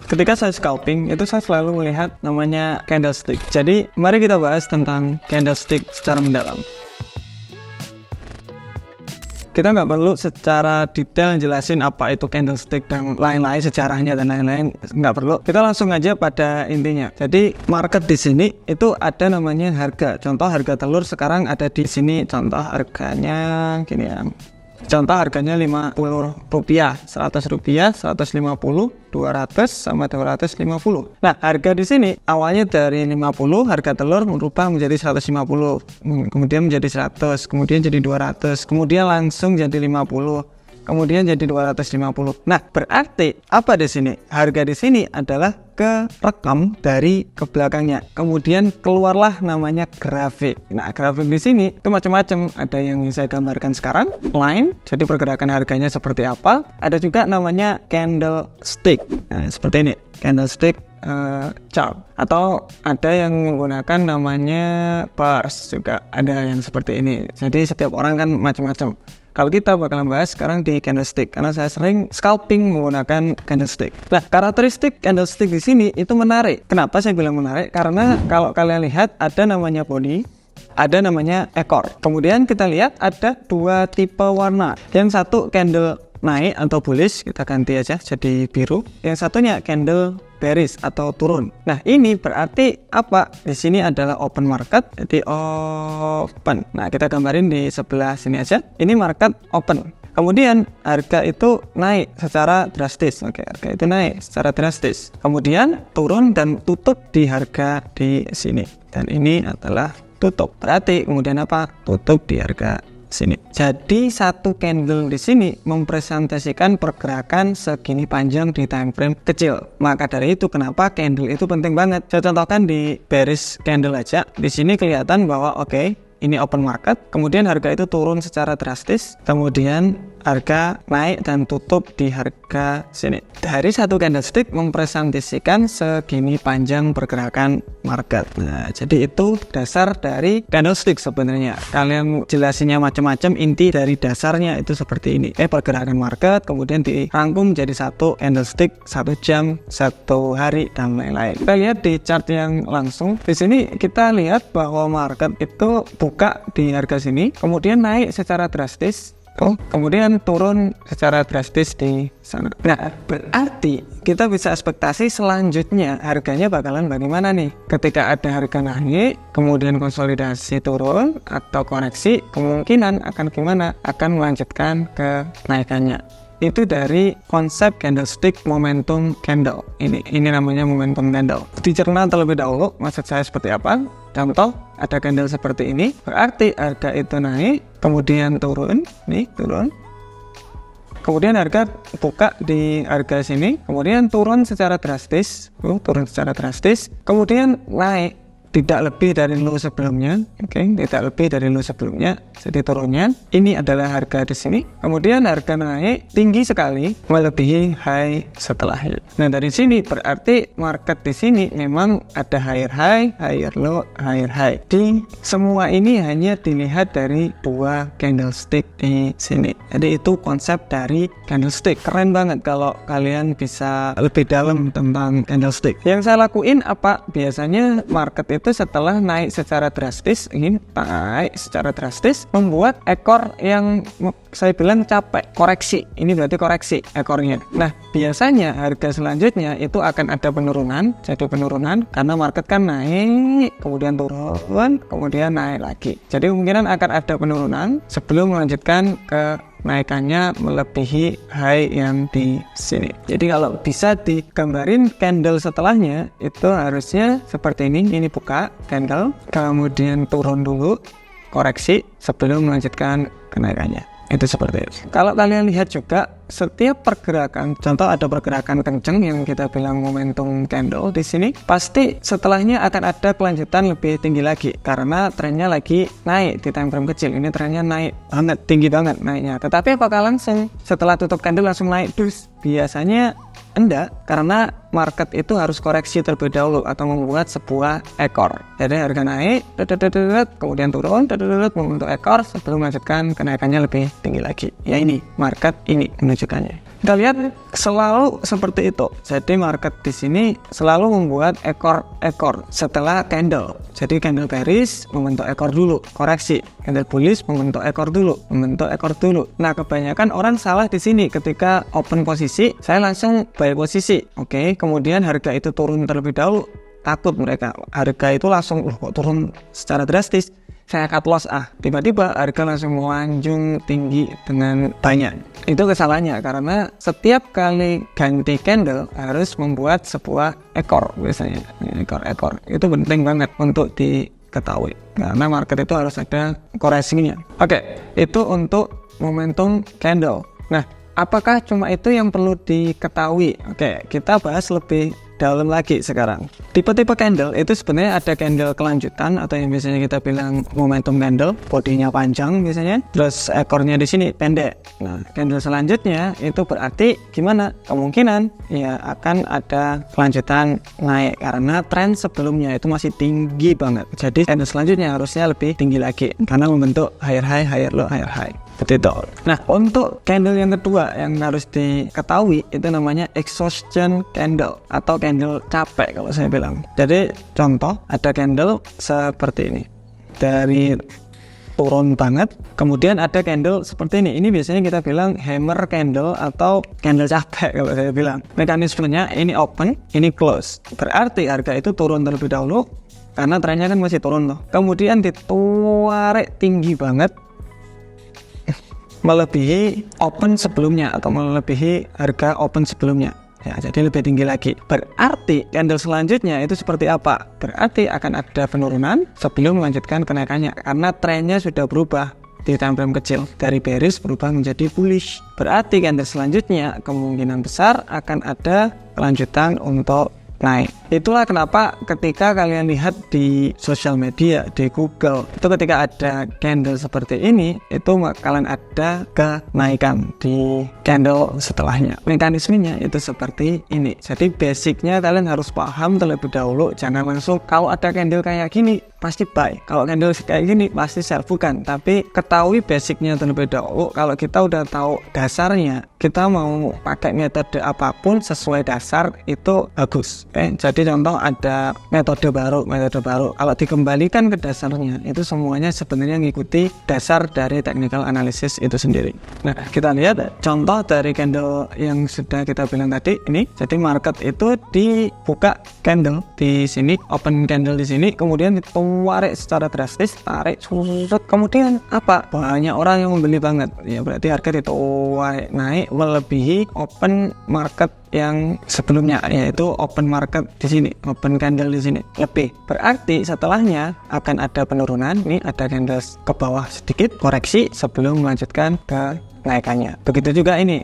Ketika saya scalping, itu saya selalu melihat namanya candlestick. Jadi, mari kita bahas tentang candlestick secara mendalam. Kita nggak perlu secara detail jelasin apa itu candlestick dan lain-lain, sejarahnya dan lain-lain, nggak perlu. Kita langsung aja pada intinya. Jadi, market di sini itu ada namanya harga. Contoh harga telur sekarang ada di sini. Contoh harganya gini ya. Contoh harganya Rp50, Rp100, 150, 200 sama 250. Nah, harga di sini awalnya dari 50, harga telur berubah menjadi 150, kemudian menjadi 100, kemudian jadi 200, kemudian langsung jadi 50. Kemudian jadi 250. Nah, berarti apa di sini? Harga di sini adalah kerekam dari ke belakangnya. Kemudian keluarlah namanya grafik. Nah, grafik di sini itu macam-macam. Ada yang saya gambarkan sekarang, line. Jadi pergerakan harganya seperti apa? Ada juga namanya candlestick. Nah, seperti ini, candlestick chart. Atau ada yang menggunakan namanya bars juga. Ada yang seperti ini. Jadi setiap orang kan macam-macam. Kalau kita bakalan bahas sekarang di candlestick, karena saya sering scalping menggunakan candlestick. Nah, karakteristik candlestick di sini itu menarik. Kenapa saya bilang menarik? Karena kalau kalian lihat ada namanya body, ada namanya ekor. Kemudian kita lihat ada dua tipe warna. Yang satu candle naik atau bullish, kita ganti aja jadi biru. Yang satunya candle bearish atau turun. Nah, ini berarti apa? Di sini adalah open market, jadi open. Nah, kita gambarin di sebelah sini aja. Ini market open. Kemudian harga itu naik secara drastis. Oke, harga itu naik secara drastis. Kemudian turun dan tutup di harga di sini. Dan ini adalah tutup. Berarti kemudian apa? Tutup di harga sini. Jadi satu candle di sini mempresentasikan pergerakan segini panjang di time frame kecil. Maka dari itu kenapa candle itu penting banget. Saya contohkan di bearish candle aja. Di sini kelihatan bahwa oke, ini open market, kemudian harga itu turun secara drastis, kemudian harga naik dan tutup di harga sini. Dari satu candlestick mempresentasikan segini panjang pergerakan market. Nah, jadi itu dasar dari candlestick sebenarnya. Kalian jelasinnya macam-macam, inti dari dasarnya itu seperti ini. Pergerakan market kemudian dirangkum jadi satu candlestick, 1 jam, 1 hari dan lain-lain. Kita lihat di chart yang langsung. Di sini kita lihat bahwa market itu buka di harga sini, kemudian naik secara drastis. Kemudian turun secara drastis di sana. Nah, berarti kita bisa ekspektasi selanjutnya harganya bakalan bagaimana nih? Ketika ada harga naik, kemudian konsolidasi turun atau koreksi, kemungkinan akan gimana? Akan melanjutkan ke kenaikannya. Itu dari konsep candlestick momentum candle. Ini namanya momentum candle. Dicerna terlebih dahulu, maksud saya seperti apa? Contoh, ada candle seperti ini, berarti harga itu naik, kemudian turun, nih turun. Kemudian harga buka di harga sini, kemudian turun secara drastis, kemudian naik. Tidak lebih dari low sebelumnya, tidak lebih dari low sebelumnya. Jadi turunnya ini adalah harga di sini. Kemudian harga naik tinggi sekali melebihi high setelahnya. Nah, dari sini berarti market di sini memang ada higher high, higher low, higher high. Di semua ini hanya dilihat dari dua candlestick di sini. Jadi itu konsep dari candlestick. Keren banget kalau kalian bisa lebih dalam tentang candlestick. Yang saya lakuin apa? Biasanya market itu setelah naik secara drastis, membuat ekor yang saya bilang capek, koreksi. Ini berarti koreksi ekornya. Nah, biasanya harga selanjutnya itu akan ada penurunan, jadi penurunan karena market kan naik, kemudian turun, kemudian naik lagi. Jadi kemungkinan akan ada penurunan sebelum melanjutkan ke naikannya melebihi high yang di sini. Jadi kalau bisa digambarin candle setelahnya itu harusnya seperti ini buka candle, kemudian turun dulu, koreksi sebelum melanjutkan kenaikannya. Itu seperti itu. Kalau kalian lihat juga setiap pergerakan, contoh ada pergerakan kenceng yang kita bilang momentum candle di sini, pasti setelahnya akan ada kelanjutan lebih tinggi lagi karena trennya lagi naik di time frame kecil. Ini trennya naik banget, tinggi banget naiknya. Tetapi apakah langsung setelah tutup candle langsung naik terus? Biasanya enggak, karena market itu harus koreksi terlebih dahulu atau membuat sebuah ekor. Jadi harga naik, kemudian turun, membentuk ekor sebelum melanjutkan kenaikannya lebih tinggi lagi. Ya ini market ini menunjukkannya. Kita lihat selalu seperti itu. Jadi market di sini selalu membuat ekor setelah candle. Jadi candle bearish membentuk ekor dulu, koreksi. Candle bullish membentuk ekor dulu, membentuk ekor dulu. Nah, kebanyakan orang salah di sini. Ketika open posisi, saya langsung buy posisi. Oke, kemudian harga itu turun terlebih dahulu. Takut mereka, harga itu langsung kok turun secara drastis, saya cut loss. Tiba-tiba harga langsung melanjung tinggi dengan banyak. Itu kesalahannya, karena setiap kali ganti candle harus membuat sebuah ekor. Biasanya ekor itu penting banget untuk diketahui, karena market itu harus ada koreksinya. Oke, itu untuk momentum candle. Nah, apakah cuma itu yang perlu diketahui? Oke, kita bahas lebih dalam lagi sekarang. Tipe-tipe candle itu sebenarnya ada candle kelanjutan atau yang biasanya kita bilang momentum candle, bodinya panjang biasanya, terus ekornya di sini pendek. Nah, candle selanjutnya itu berarti gimana? Kemungkinan ya akan ada kelanjutan naik karena tren sebelumnya itu masih tinggi banget. Jadi candle selanjutnya harusnya lebih tinggi lagi karena membentuk higher high, higher low, higher high. Betul. Nah, untuk candle yang kedua yang harus diketahui itu namanya exhaustion candle atau candle capek kalau saya bilang. Jadi contoh ada candle seperti ini, dari turun banget, kemudian ada candle seperti ini. Ini biasanya kita bilang hammer candle atau candle capek kalau saya bilang. Mekanismenya ini open, ini close. Berarti harga itu turun terlebih dahulu karena trennya kan masih turun loh. Kemudian ditarik tinggi banget, melebihi open sebelumnya atau melebihi harga open sebelumnya. Ya, jadi lebih tinggi lagi. Berarti candle selanjutnya itu seperti apa? Berarti akan ada penurunan sebelum melanjutkan kenaikannya karena trennya sudah berubah di time frame kecil dari bearish berubah menjadi bullish. Berarti candle selanjutnya kemungkinan besar akan ada kelanjutan untuk naik. Itulah kenapa ketika kalian lihat di sosial media, di Google, itu ketika ada candle seperti ini, itu bakalan ada kenaikan di candle setelahnya. Mekanismenya itu seperti ini. Jadi basicnya kalian harus paham terlebih dahulu. Jangan langsung kalau ada candle kayak gini pasti buy, kalau candle kayak gini pasti sell. Bukan, tapi ketahui basicnya terlebih dahulu. Kalau kita udah tahu dasarnya, kita mau pakai metode apapun sesuai dasar itu bagus. Jadi contoh ada metode baru. Kalau dikembalikan ke dasarnya, itu semuanya sebenarnya ngikuti dasar dari technical analysis itu sendiri. Nah, kita lihat contoh dari candle yang sudah kita bilang tadi ini. Jadi market itu dibuka candle di sini, open candle di sini, kemudian ditarik secara drastis, tarik, kemudian apa? Banyak orang yang membeli banget. Ya berarti harga ditarik naik melebihi open market yang sebelumnya, yaitu open market di sini, open candle di sini lebih. Berarti setelahnya akan ada penurunan. Ini ada candle ke bawah sedikit, koreksi sebelum melanjutkan ke naikannya. Begitu juga ini,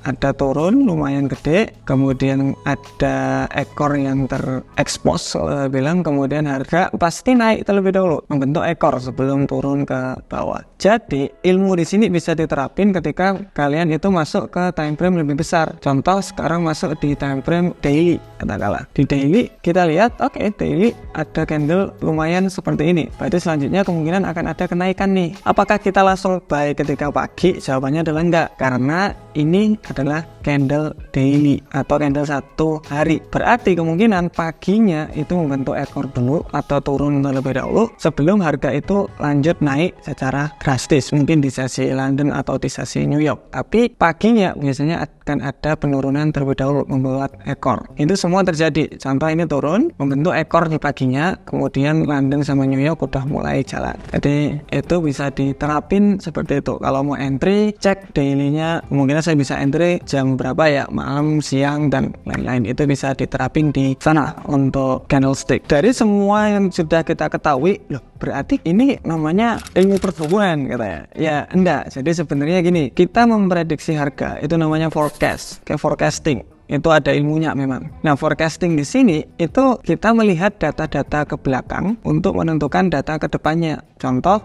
ada turun lumayan gede, kemudian ada ekor yang terekspos bilang, kemudian harga pasti naik terlebih dahulu, membentuk ekor sebelum turun ke bawah. Jadi ilmu di sini bisa diterapin ketika kalian itu masuk ke time frame lebih besar. Contoh sekarang masuk di time frame daily, katakanlah di daily kita lihat, oke, daily ada candle lumayan seperti ini, berarti selanjutnya kemungkinan akan ada kenaikan nih. Apakah kita langsung buy ketika pagi? Jawabannya adalah enggak, karena ini adalah candle daily atau candle satu hari. Berarti kemungkinan paginya itu membentuk ekor dulu atau turun terlebih dahulu sebelum harga itu lanjut naik secara drastis, mungkin di sesi London atau di sesi New York. Tapi paginya biasanya akan ada penurunan terlebih dahulu membuat ekor. Itu semua terjadi. Contoh ini turun membentuk ekor di paginya, kemudian London sama New York udah mulai jalan. Jadi itu bisa diterapin seperti itu. Kalau mau entry, cek daily-nya, kemungkinan saya bisa entry jam berapa ya, malam, siang, dan lain-lain. Itu bisa diterapin di sana untuk candlestick. Dari semua yang sudah kita ketahui, loh berarti ini namanya ilmu pertumbuhan katanya. Ya enggak, jadi sebenarnya gini, kita memprediksi harga itu namanya forecast, kayak forecasting. itu ada ilmunya memang. Nah, forecasting di sini itu kita melihat data-data ke belakang untuk menentukan data ke depannya. Contoh,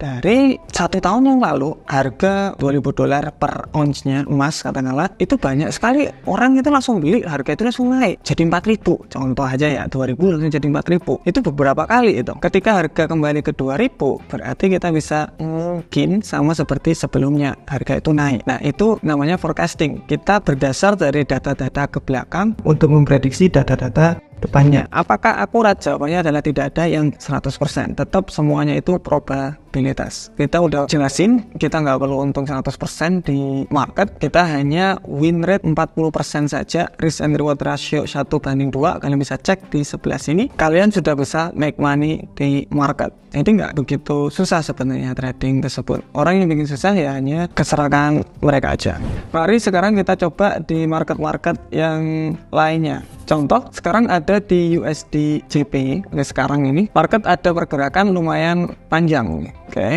dari 1 tahun yang lalu harga $2.000 per ounce-nya emas katakanlah itu banyak sekali orang itu langsung beli, harga itu langsung naik jadi 4.000. Contoh aja ya, 2.000 langsung jadi 4.000. Itu beberapa kali itu. Ketika harga kembali ke 2.000, berarti kita bisa mungkin sama seperti sebelumnya harga itu naik. Nah, itu namanya forecasting. Kita berdasar dari data-data ke belakang untuk memprediksi data-data depannya. Apakah akurat? Jawabannya adalah tidak ada yang 100%. Tetap semuanya itu probabilitas. Kita udah jelasin, kita nggak perlu untung 100% di market. Kita hanya win rate 40% saja. Risk and reward ratio 1:2. Kalian bisa cek di sebelah sini. Kalian sudah bisa make money di market. Jadi nggak begitu susah sebenarnya trading tersebut. Orang yang bikin susah ya hanya keserakahan mereka aja. Mari sekarang kita coba di market-market yang lainnya. Contoh, sekarang ada di USD JP. Sekarang ini market ada pergerakan lumayan panjang.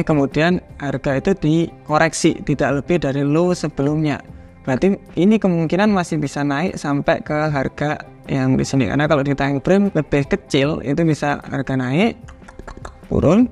Kemudian harga itu dikoreksi tidak lebih dari low sebelumnya. Berarti ini kemungkinan masih bisa naik sampai ke harga yang di sini. Karena kalau di time frame lebih kecil itu bisa harga naik, turun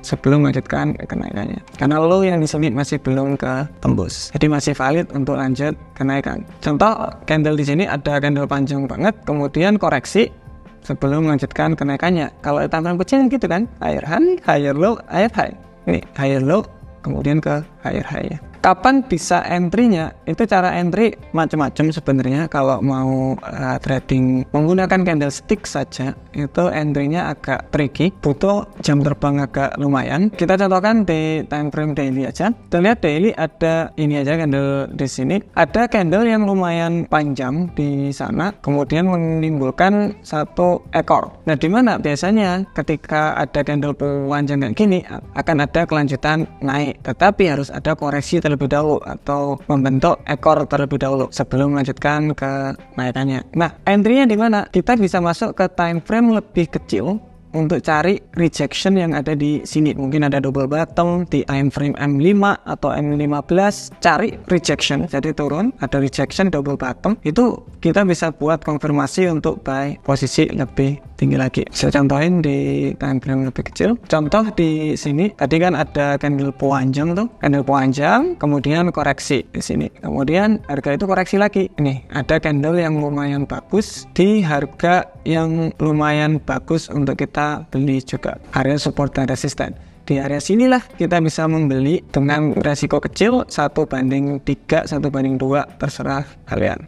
sebelum melanjutkan kenaikannya. Karena low yang di sini masih belum ketembus, jadi masih valid untuk lanjut kenaikan. Contoh candle di sini ada candle panjang banget, kemudian koreksi sebelum melanjutkan kenaikannya. Kalau time frame kecil gitu kan, higher high, higher low, higher high. Ini higher low, kemudian ke higher high ya. Kapan bisa entry-nya? Itu cara entry macam-macam sebenarnya. Kalau mau trading menggunakan candlestick saja, itu entry-nya agak tricky, butuh jam terbang agak lumayan. Kita contohkan di time frame daily aja. Kita lihat daily ada ini aja candle di sini. Ada candle yang lumayan panjang di sana, kemudian menimbulkan satu ekor. Nah, di mana biasanya ketika ada candle panjang kayak gini akan ada kelanjutan naik, tetapi harus ada koreksi terlebih dahulu atau membentuk ekor terlebih dahulu sebelum melanjutkan ke naikannya. Nah, entry-nya di mana? Kita bisa masuk ke time frame lebih kecil untuk cari rejection yang ada di sini. Mungkin ada double bottom di time frame M5 atau M15, cari rejection, jadi turun, ada rejection double bottom, itu kita bisa buat konfirmasi untuk buy posisi lebih tinggi lagi. Saya contohin di time frame lebih kecil. Contoh di sini, tadi kan ada candle panjang tuh, candle panjang, kemudian koreksi di sini. Kemudian harga itu koreksi lagi. Ini ada candle yang lumayan bagus di harga yang lumayan bagus untuk kita beli juga. Area support dan resisten. Di area sinilah kita bisa membeli dengan resiko kecil 1:3, 1:2, terserah kalian.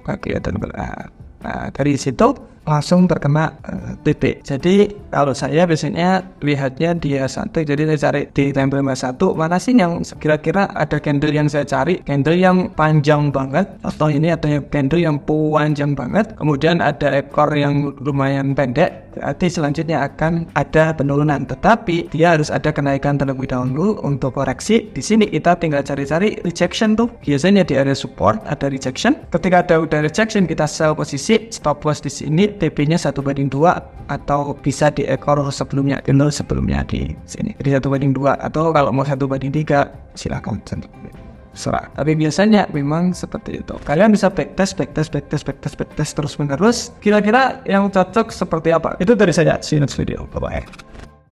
Kelihatan dari situ langsung terkena titik. Jadi kalau saya biasanya lihatnya di H1, jadi saya cari di time frame H1 mana sih yang kira-kira ada candle yang saya cari, candle yang panjang banget, atau ini ada candle yang panjang banget, kemudian ada ekor yang lumayan pendek, berarti selanjutnya akan ada penurunan, tetapi dia harus ada kenaikan terlebih dahulu untuk koreksi. Di sini kita tinggal cari-cari rejection tuh, biasanya di area support ada rejection. Ketika ada udah rejection, kita sell posisi, stop loss di sini, TP-nya 1:2 atau bisa di ekor sebelumnya, candle sebelumnya di sini. Jadi 1:2 atau kalau mau 1:3 silakan serah. Tapi biasanya memang seperti itu. Kalian bisa backtest terus menerus. Kira-kira yang cocok seperti apa? Itu dari saya. See you next video. Bye bye.